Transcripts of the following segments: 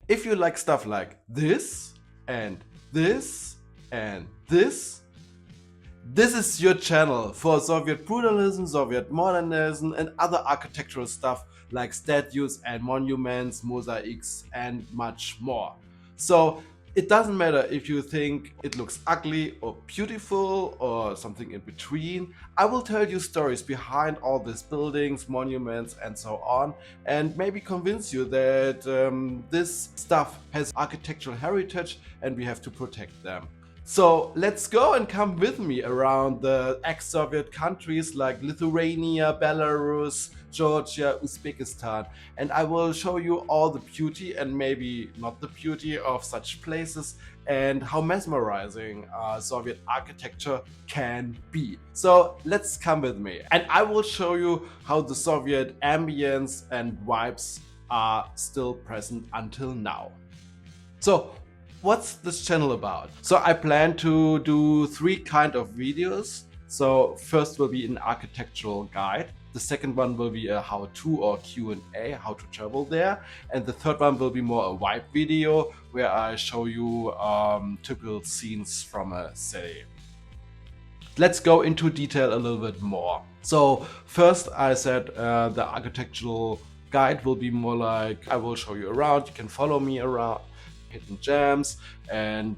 If you like stuff like this and this and this is your channel for Soviet brutalism, Soviet modernism, and other architectural stuff like statues and monuments, mosaics, and much more. So it doesn't matter if you think it looks ugly or beautiful or something in between. I will tell you stories behind all these buildings, monuments, and so on, and maybe convince you that this stuff has architectural heritage and we have to protect them. So let's go and come with me around the ex-Soviet countries like Lithuania, Belarus, Georgia, Uzbekistan, and I will show you all the beauty and maybe not the beauty of such places and how mesmerizing Soviet architecture can be. So let's come with me and I will show you how the Soviet ambience and vibes are still present until now. So what's this channel about? So I plan to do three kind of videos. So first will be an architectural guide. The second one will be a how-to or Q&A, how to travel there. And the third one will be more a vibe video where I show you typical scenes from a city. Let's go into detail a little bit more. So first I said the architectural guide will be more like I will show you around, you can follow me around, hidden gems, and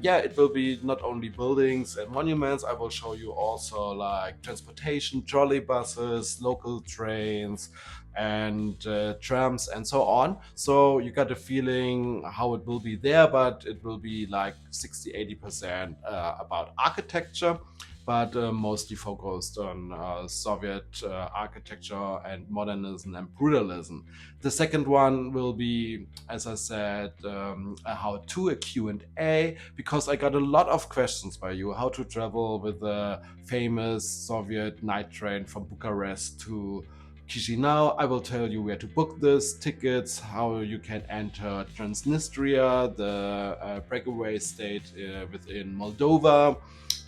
yeah, it will be not only buildings and monuments. I will show you also like transportation, trolley buses, local trains, and trams and so on. So you got a feeling how it will be there, but it will be like 60-80% about architecture, but mostly focused on Soviet architecture and modernism and brutalism. The second one will be, as I said, a how-to, a Q&A, because I got a lot of questions by you. How to travel with the famous Soviet night train from Bucharest to Chisinau. I will tell you where to book this, tickets, how you can enter Transnistria, the breakaway state within Moldova,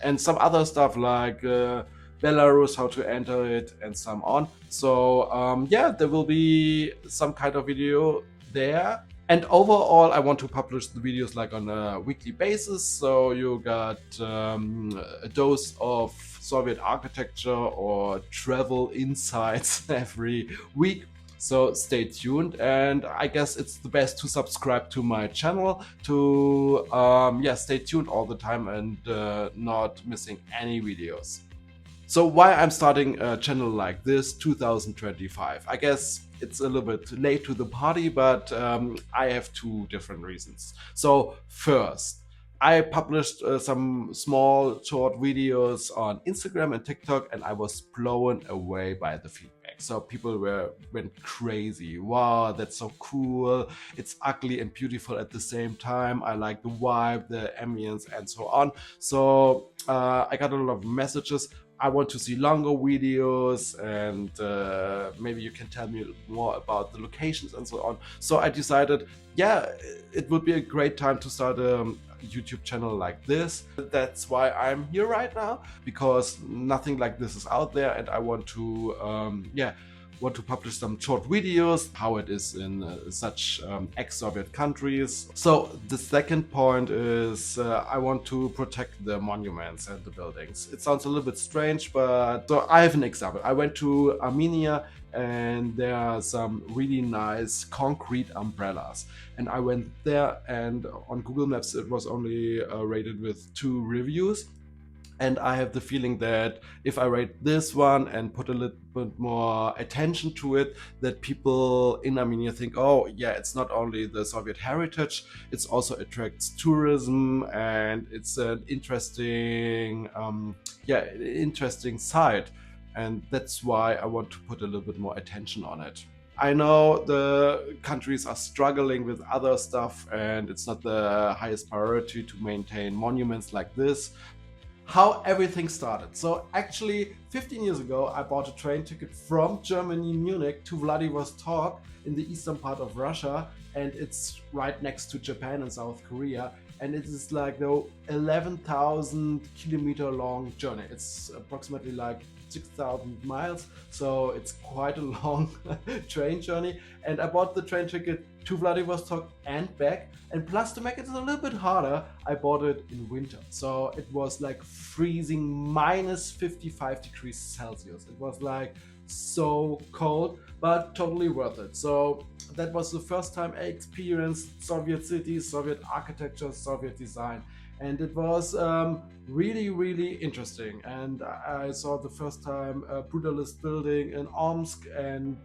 and some other stuff like Belarus, how to enter it, and some on. So yeah, there will be some kind of video there. And overall, I want to publish the videos like on a weekly basis. So you got a dose of Soviet architecture or travel insights every week. So stay tuned, and I guess it's the best to subscribe to my channel to yeah, stay tuned all the time and not missing any videos. So why I'm starting a channel like this 2025? I guess it's a little bit late to the party, but I have two different reasons. So first, I published some small short videos on Instagram and TikTok, and I was blown away by the feedback. So people went crazy. Wow, that's so cool. It's ugly and beautiful at the same time. I like the vibe, the ambience, and so on. So I got a lot of messages. I want to see longer videos, and maybe you can tell me more about the locations and so on. So I decided, yeah, it would be a great time to start a YouTube channel like this. That's why I'm here right now, because nothing like this is out there, and I want to yeah, want to publish some short videos, how it is in such ex-Soviet countries. So the second point is I want to protect the monuments and the buildings. It sounds a little bit strange, but so I have an example. I went to Armenia, and there are some really nice concrete umbrellas. And I went there, and on Google Maps it was only rated with 2 reviews. And I have the feeling that if I rate this one and put a little bit more attention to it, that people in Armenia think, oh yeah, it's not only the Soviet heritage, it also attracts tourism, and it's an interesting, yeah, interesting site. And that's why I want to put a little bit more attention on it. I know the countries are struggling with other stuff, and it's not the highest priority to maintain monuments like this. How everything started. So actually 15 years ago, I bought a train ticket from Germany, Munich to Vladivostok in the eastern part of Russia and it's right next to Japan and South Korea. And it is like the 11,000 kilometer long journey. It's approximately like 6,000 miles, so it's quite a long train journey. And I bought the train ticket to Vladivostok and back, and plus to make it a little bit harder, I bought it in winter, so it was like freezing minus 55 degrees Celsius. It was like so cold, but totally worth it. So that was the first time I experienced Soviet cities, Soviet architecture, Soviet design, and it was really interesting. And I saw the first time a brutalist building in Omsk and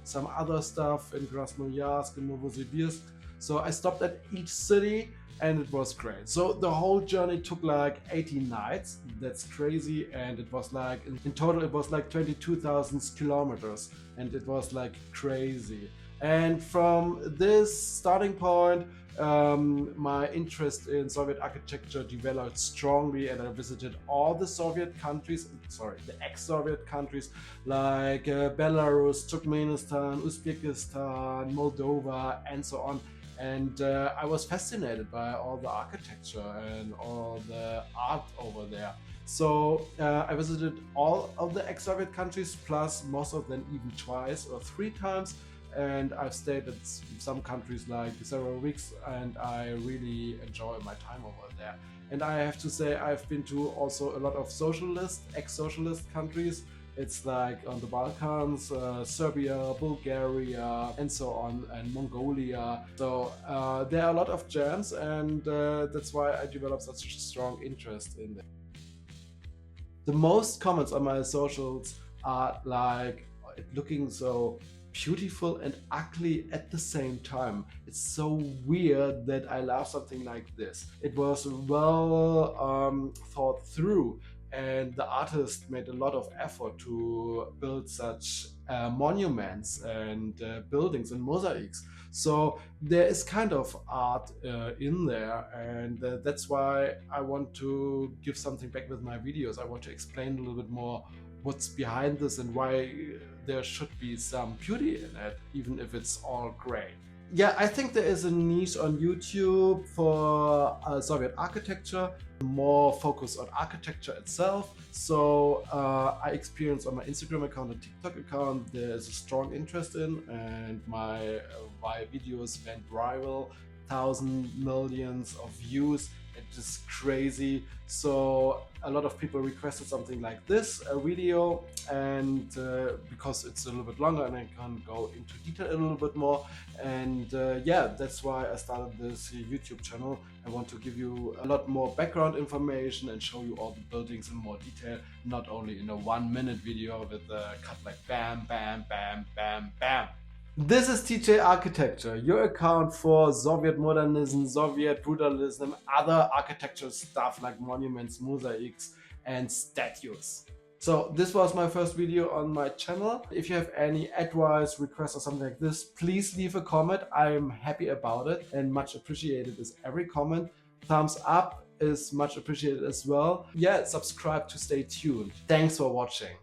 some other stuff in Krasnoyarsk and Novosibirsk. So I stopped at each city and it was great. So the whole journey took like 18 nights. That's crazy. And it was like, in total, it was like 22,000 kilometers, and it was like crazy. And from this starting point, my interest in Soviet architecture developed strongly, and I visited all the Soviet countries, sorry, the ex-Soviet countries like Belarus, Turkmenistan, Uzbekistan, Moldova, and so on. And I was fascinated by all the architecture and all the art over there. So I visited all of the ex-Soviet countries, plus most of them even twice or three times. And I've stayed at some countries like several weeks, and I really enjoy my time over there. And I have to say, I've been to also a lot of socialist, ex-socialist countries. It's like on the Balkans, Serbia, Bulgaria, and so on, and Mongolia. So there are a lot of gems, and that's why I developed such a strong interest in them. The most comments on my socials are like looking so beautiful and ugly at the same time. It's so weird that I love something like this. It was well thought through, and the artist made a lot of effort to build such monuments and buildings and mosaics. So there is kind of art in there, and that's why I want to give something back with my videos. I want to explain a little bit more what's behind this and why there should be some beauty in it, even if it's all gray. Yeah, I think there is a niche on YouTube for Soviet architecture, more focus on architecture itself. So I experienced on my Instagram account and TikTok account there's a strong interest in, and my videos went viral, thousands, millions of views. It's just crazy. So a lot of people requested something like this, a video, and because it's a little bit longer and I can go into detail a little bit more. And yeah, that's why I started this YouTube channel. I want to give you a lot more background information and show you all the buildings in more detail, not only in a 1-minute video with a cut like bam, bam, bam, bam, bam. This is TJ Architecture, your account for Soviet modernism, Soviet brutalism, other architectural stuff like monuments, mosaics, and statues. So this was my first video on my channel. If you have any advice, requests, or something like this, please leave a comment. I'm happy about it, and much appreciated is every comment. Thumbs up is much appreciated as well. Yeah, subscribe to stay tuned. Thanks for watching.